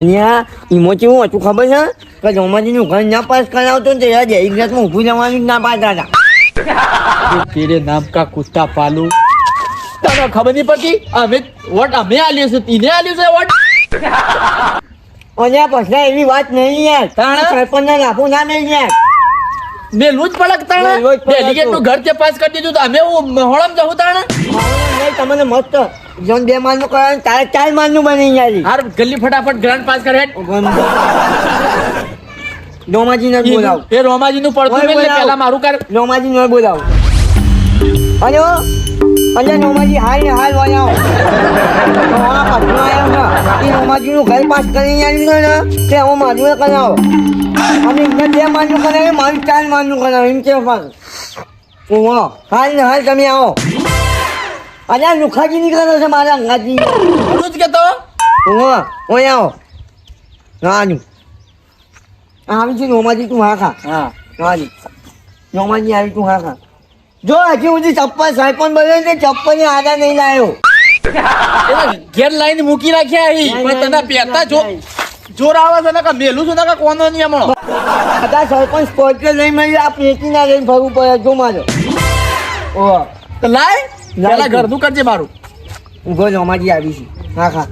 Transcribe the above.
અહીંયા ઈમો કેવું હતું ખબર છે કે રોમાજીનું ઘર ના પાસ કરાવતો ને ત્યારે જયગ્રતમાં ઊભું જવાનું જ ના પાડતા હતા. તેરે નામ કા કુત્તા પાલુ. તને ખબર નહીં પડતી અમે વોટ અમે આલ્યો છે તીને આલ્યો છે વોટ. અને પછી એવી વાત નહીં યાર તાણે? સરપંચને રાખવું ના નહીં યાર. મેલું જ પડક તાણે મેલું જ પડક. ડેલિગેટ નું ઘર તે પાસ કરી દીધું તો અમે હોળમ જવું તાણે. નહીં તમને મસ્ત જોન 2 માળનું કરાવે તારે 4 માળનું બની યાર. હાર ગલ્લી ફટાફટ ગ્રાન્ડ પાસ કરે. રોમાજીને જ બોલાવ. એ રોમાજી નું પડતું ઓય મેલ બોલાવો. પેલા મારું કર. રોમાજીને બોલાવ. અરે અરે રોમાજી હાલ ને હાલ વળાવો. તો આ પાછું આવ્યો ને એ રોમાજીનું ઘર પાસ કરીને આવ્યું ને તે હું મારું કરાવો. અને એમને 2 માળનું કરાવે મારું 4 માળનું કરાવે એમ કેવું પાછું. ઓહો હાલ ને હાલ તમે આવો. અરે લુખાજી નીકળે છે મારા અંગાજી. હું જ કેતો ઓહો ઓય આવો. રાજુ આવી છે રોમાજી તું હા ખા. હા રાજી રોમાજી આવી તું હા ખા. જો હજી સુધી ચપ્પલ સરપંચ બને તે ચપ્પલ ની આદા નહીં લાવ્યો. એને ઘેર લાઈન મૂકી રાખ્યા અહીં પણ તને પહેરતા જોર આવે છે ને કે મેલું છું ને કે કોનો નહીં હમણો. બધા સરપંચ સ્કોર્પિયો લઈ મળ્યું આ પેટી ના લઈને ફરવું પડે જો મારો. ઓહો તો લાય પેલા ઘરનું કરજે મારું. ઉભો રોમાજી આવી છે હા ખા.